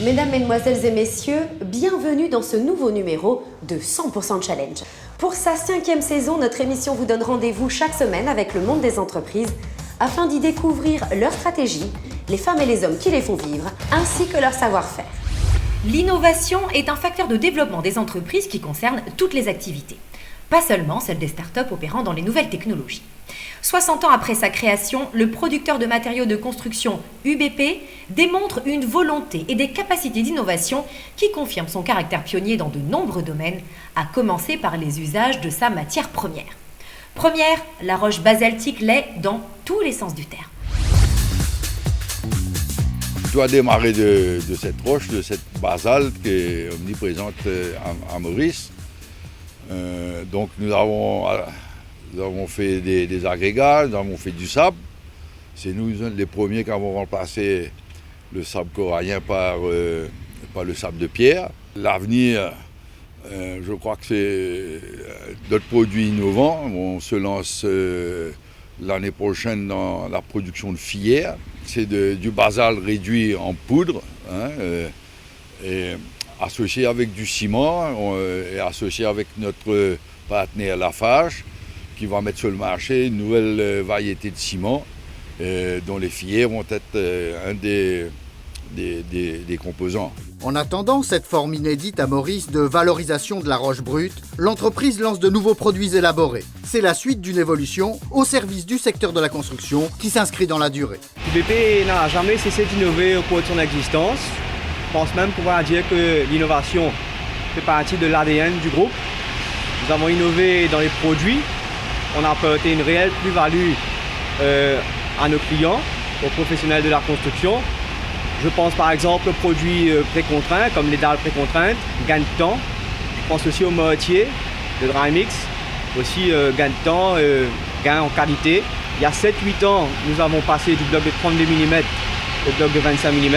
Mesdames, Mesdemoiselles et Messieurs, bienvenue dans ce nouveau numéro de 100% Challenge. Pour sa 5e saison, notre émission vous donne rendez-vous chaque semaine avec le monde des entreprises afin d'y découvrir leurs stratégies, les femmes et les hommes qui les font vivre, ainsi que leur savoir-faire. L'innovation est un facteur de développement des entreprises qui concerne toutes les activités, pas seulement celles des startups opérant dans les nouvelles technologies. 60 ans après sa création, le producteur de matériaux de construction UBP démontre une volonté et des capacités d'innovation qui confirment son caractère pionnier dans de nombreux domaines, à commencer par les usages de sa matière première. Première, la roche basaltique l'est dans tous les sens du terme. Je dois démarrer de cette roche, de cette basalte qui est omniprésente à Maurice. Donc nous avons fait des agrégats, nous avons fait du sable. C'est nous les premiers qui avons remplacé le sable corallien par le sable de pierre. L'avenir, je crois que c'est d'autres produits innovants. On se lance l'année prochaine dans la production de filières. C'est du basalte réduit en poudre, et associé avec du ciment et associé avec notre partenaire Lafarge, qui va mettre sur le marché une nouvelle variété de ciment dont les filières vont être un des composants. En attendant cette forme inédite à Maurice de valorisation de la roche brute, l'entreprise lance de nouveaux produits élaborés. C'est la suite d'une évolution au service du secteur de la construction qui s'inscrit dans la durée. UBP n'a jamais cessé d'innover au cours de son existence. Je pense même pouvoir dire que l'innovation fait partie de l'ADN du groupe. Nous avons innové dans les produits. On a apporté une réelle plus-value à nos clients, aux professionnels de la construction. Je pense par exemple aux produits précontraints, comme les dalles précontraintes, gain de temps. Je pense aussi aux mortiers de Dry-Mix, aussi gain de temps, gain en qualité. Il y a 7-8 ans, nous avons passé du bloc de 32 mm au bloc de 25 mm,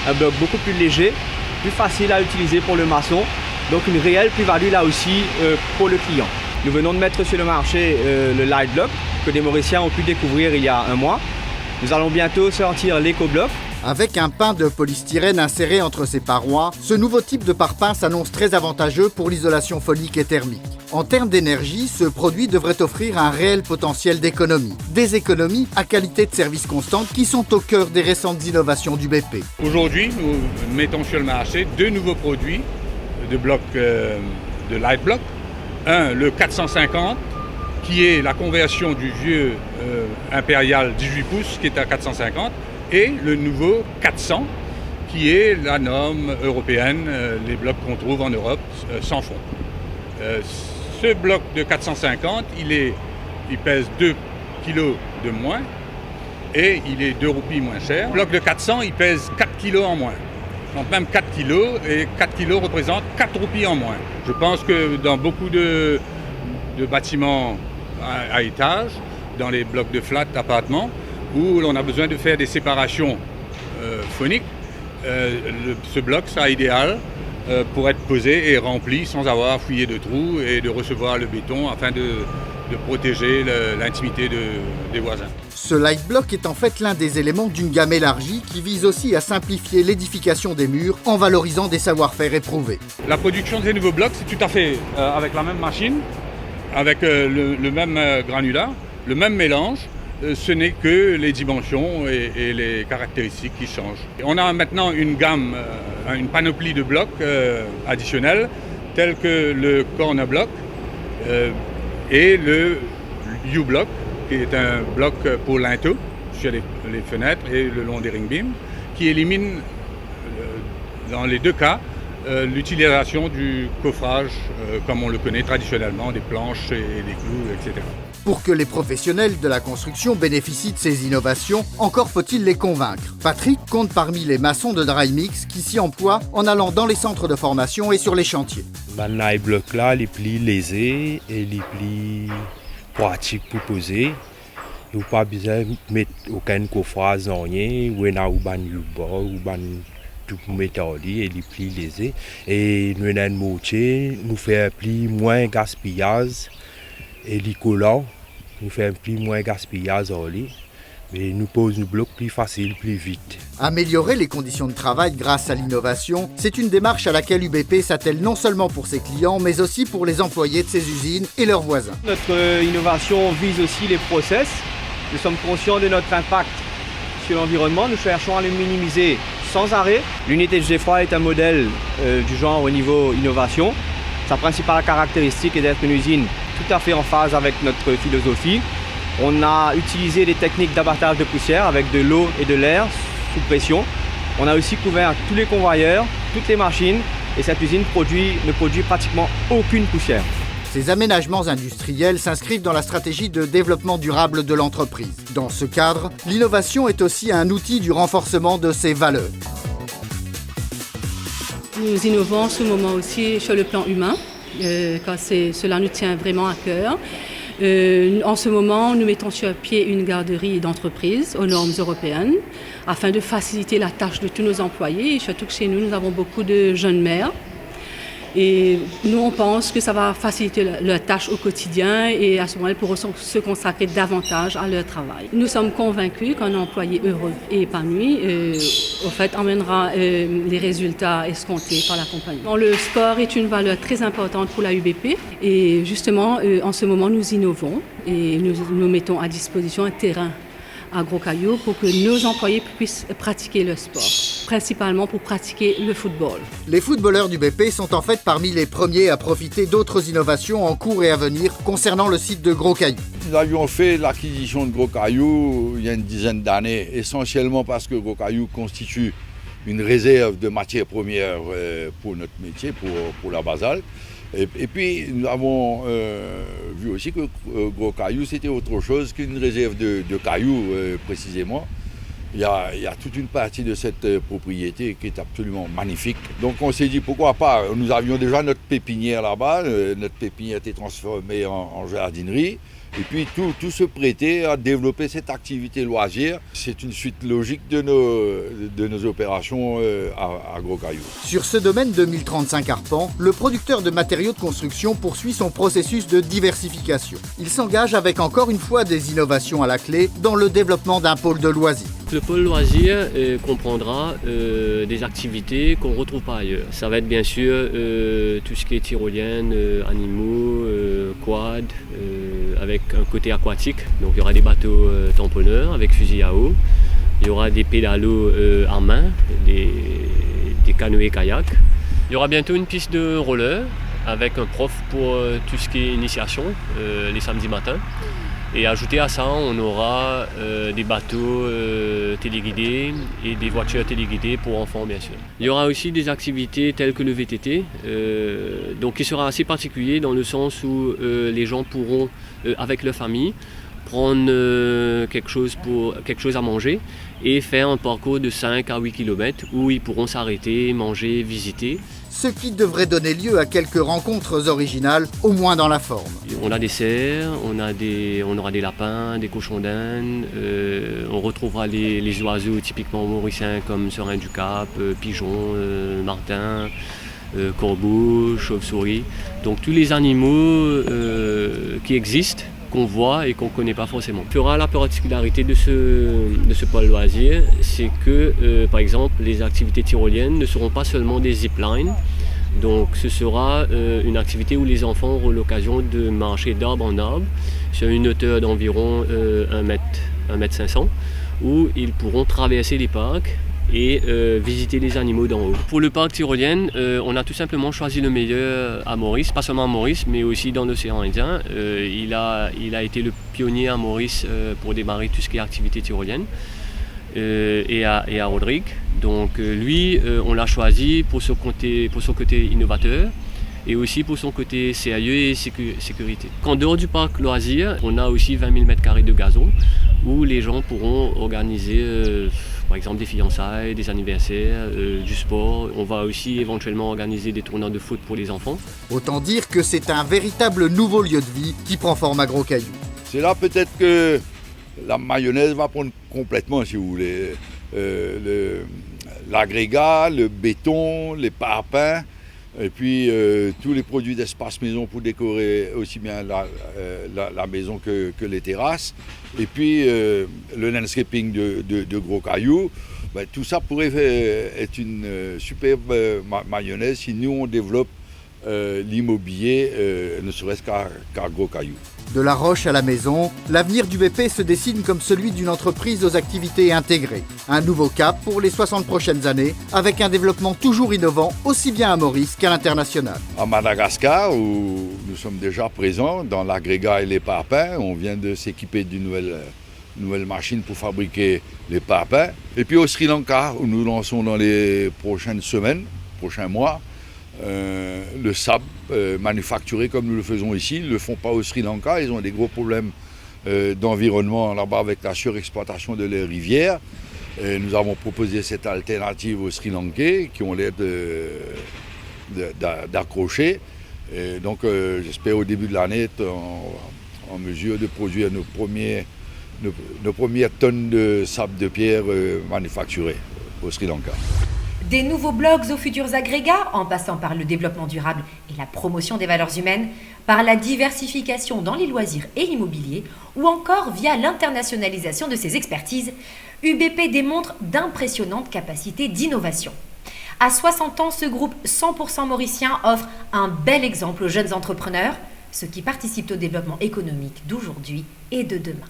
un bloc beaucoup plus léger, plus facile à utiliser pour le maçon, donc une réelle plus-value là aussi pour le client. Nous venons de mettre sur le marché le Light Block, que des Mauriciens ont pu découvrir il y a un mois. Nous allons bientôt sortir l'Eco-Block. Avec un pain de polystyrène inséré entre ses parois, ce nouveau type de pare-pain s'annonce très avantageux pour l'isolation phonique et thermique. En termes d'énergie, ce produit devrait offrir un réel potentiel d'économie. Des économies à qualité de service constante qui sont au cœur des récentes innovations du BP. Aujourd'hui, nous mettons sur le marché 2 nouveaux produits de blocs de Light Block. Un, le 450, qui est la conversion du vieux Impérial 18 pouces qui est à 450, et le nouveau 400 qui est la norme européenne, les blocs qu'on trouve en Europe sans fond. Ce bloc de 450, il pèse 2 kg de moins et il est 2 roupies moins cher. Le bloc de 400, il pèse 4 kg en moins. Donc même 4 kg et 4 kg représentent 4 roupies en moins. Je pense que dans beaucoup de bâtiments à étage, dans les blocs de flat appartements, où l'on a besoin de faire des séparations phoniques, ce bloc sera idéal pour être posé et rempli sans avoir à fouiller de trous et de recevoir le béton afin de protéger l'intimité des voisins. Ce Light Block est en fait l'un des éléments d'une gamme élargie qui vise aussi à simplifier l'édification des murs en valorisant des savoir-faire éprouvés. La production de ces nouveaux blocs, c'est tout à fait avec la même machine, avec le même granulat, le même mélange. Ce n'est que les dimensions et les caractéristiques qui changent. On a maintenant une gamme, une panoplie de blocs additionnels, tels que le Corner Block et le U-Block, qui est un bloc pour linteaux sur les fenêtres et le long des ring beams, qui élimine dans les 2 cas l'utilisation du coffrage comme on le connaît traditionnellement, des planches et des clous, etc. Pour que les professionnels de la construction bénéficient de ces innovations, encore faut-il les convaincre. Patrick compte parmi les maçons de Dry-Mix qui s'y emploient en allant dans les centres de formation et sur les chantiers. Les blocs là, les plis lésés et les plis pratiques pour poser. Nous pas besoin de mettre aucun coffrage dans rien, ou un bord ou tout métal et les plis lésés. Et nous avons un moitié, nous fait un pli moins gaspillage et les collants. Nous faisons un pli moins gaspillage. Mais nous pose nos blocs plus faciles, plus vite. Améliorer les conditions de travail grâce à l'innovation, c'est une démarche à laquelle UBP s'attelle non seulement pour ses clients, mais aussi pour les employés de ses usines et leurs voisins. Notre innovation vise aussi les process. Nous sommes conscients de notre impact sur l'environnement. Nous cherchons à le minimiser sans arrêt. L'unité de Geoffroy est un modèle du genre au niveau innovation. Sa principale caractéristique est d'être une usine tout à fait en phase avec notre philosophie. On a utilisé des techniques d'abattage de poussière avec de l'eau et de l'air sous pression. On a aussi couvert tous les convoyeurs, toutes les machines et cette usine ne produit pratiquement aucune poussière. Ces aménagements industriels s'inscrivent dans la stratégie de développement durable de l'entreprise. Dans ce cadre, l'innovation est aussi un outil du renforcement de ses valeurs. Nous innovons en ce moment aussi sur le plan humain, car cela nous tient vraiment à cœur. En ce moment, nous mettons sur pied une garderie d'entreprise aux normes européennes afin de faciliter la tâche de tous nos employés. Et surtout que chez nous, nous avons beaucoup de jeunes mères. Et nous, on pense que ça va faciliter leur tâche au quotidien et à ce moment-là, ils pourront se consacrer davantage à leur travail. Nous sommes convaincus qu'un employé heureux et épanoui, au fait, emmènera les résultats escomptés par la compagnie. Le sport est une valeur très importante pour la UBP et justement, en ce moment, nous innovons et nous mettons à disposition un terrain à Gros Caillou pour que nos employés puissent pratiquer le sport, principalement pour pratiquer le football. Les footballeurs du BP sont en fait parmi les premiers à profiter d'autres innovations en cours et à venir concernant le site de Gros Caillou. Nous avions fait l'acquisition de Gros Caillou il y a une dizaine d'années, essentiellement parce que Gros Caillou constitue une réserve de matières premières pour notre métier, pour la basalte. Et puis nous avons vu aussi que Gros Caillou c'était autre chose qu'une réserve de cailloux précisément. Il y a toute une partie de cette propriété qui est absolument magnifique. Donc on s'est dit pourquoi pas, nous avions déjà notre pépinière là-bas, notre pépinière a été transformée en jardinerie. Et puis tout se prêtait à développer cette activité loisir. C'est une suite logique de nos opérations à Gros Caillou. Sur ce domaine de 1035 arpents, le producteur de matériaux de construction poursuit son processus de diversification. Il s'engage avec encore une fois des innovations à la clé dans le développement d'un pôle de loisirs. Le pôle loisir comprendra des activités qu'on ne retrouve pas ailleurs. Ça va être bien sûr tout ce qui est tyrolienne, animaux, quad, avec un côté aquatique. Donc il y aura des bateaux tamponneurs avec fusil à eau. Il y aura des pédalos à main, des canoës kayaks. Il y aura bientôt une piste de roller avec un prof pour tout ce qui est initiation les samedis matins. Et ajouté à ça, on aura des bateaux téléguidés et des voitures téléguidées pour enfants, bien sûr. Il y aura aussi des activités telles que le VTT, donc qui sera assez particulier dans le sens où les gens pourront, avec leur famille, prendre quelque chose à manger et faire un parcours de 5 à 8 km où ils pourront s'arrêter, manger, visiter. Ce qui devrait donner lieu à quelques rencontres originales, au moins dans la forme. On a des cerfs, on aura des lapins, des cochons d'Inde, on retrouvera les oiseaux typiquement mauriciens comme serein du Cap, pigeons, martins, corbeaux, chauves-souris. Donc tous les animaux qui existent, qu'on voit et qu'on ne connaît pas forcément. Ce qui fera la particularité de ce pôle loisir, c'est que par exemple les activités tyroliennes ne seront pas seulement des ziplines, donc ce sera une activité où les enfants auront l'occasion de marcher d'arbre en arbre sur une hauteur d'environ 1,5 m, où ils pourront traverser les parcs et visiter les animaux d'en haut. Pour le parc tyrolien, on a tout simplement choisi le meilleur à Maurice, pas seulement à Maurice, mais aussi dans l'océan Indien. Il a été le pionnier à Maurice pour démarrer tout ce qui est activité tyrolienne et à Rodrigue. Donc lui, on l'a choisi pour son côté innovateur et aussi pour son côté sérieux et sécurité. En dehors du parc loisir, on a aussi 20 000 m² de gazon où les gens pourront organiser par exemple des fiançailles, des anniversaires, du sport. On va aussi éventuellement organiser des tournois de foot pour les enfants. Autant dire que c'est un véritable nouveau lieu de vie qui prend forme à Gros Caillou. C'est là peut-être que la mayonnaise va prendre complètement, si vous voulez. L'agrégat, le béton, les parpaings, Et puis tous les produits d'espace maison pour décorer aussi bien la maison que les terrasses. Et puis le landscaping de gros cailloux. Tout ça pourrait être une superbe mayonnaise si nous on développe l'immobilier, ne serait-ce qu'à gros cailloux. De la roche à la maison, l'avenir d'UBP se dessine comme celui d'une entreprise aux activités intégrées. Un nouveau cap pour les 60 prochaines années, avec un développement toujours innovant, aussi bien à Maurice qu'à l'international. À Madagascar, où nous sommes déjà présents, dans l'agrégat et les parpaings, on vient de s'équiper d'une nouvelle machine pour fabriquer les parpaings. Et puis au Sri Lanka, où nous lançons dans les prochaines semaines, prochains mois, le sable manufacturé comme nous le faisons ici. Ils ne le font pas au Sri Lanka, ils ont des gros problèmes d'environnement là-bas avec la surexploitation de leurs rivières. Et nous avons proposé cette alternative aux Sri Lankais qui ont l'air d'accrocher. Et donc j'espère au début de l'année être en mesure de produire nos premières tonnes de sable de pierre manufacturé au Sri Lanka. Des nouveaux blocs aux futurs agrégats, en passant par le développement durable et la promotion des valeurs humaines, par la diversification dans les loisirs et l'immobilier, ou encore via l'internationalisation de ses expertises, UBP démontre d'impressionnantes capacités d'innovation. À 60 ans, ce groupe 100% mauricien offre un bel exemple aux jeunes entrepreneurs, ceux qui participent au développement économique d'aujourd'hui et de demain.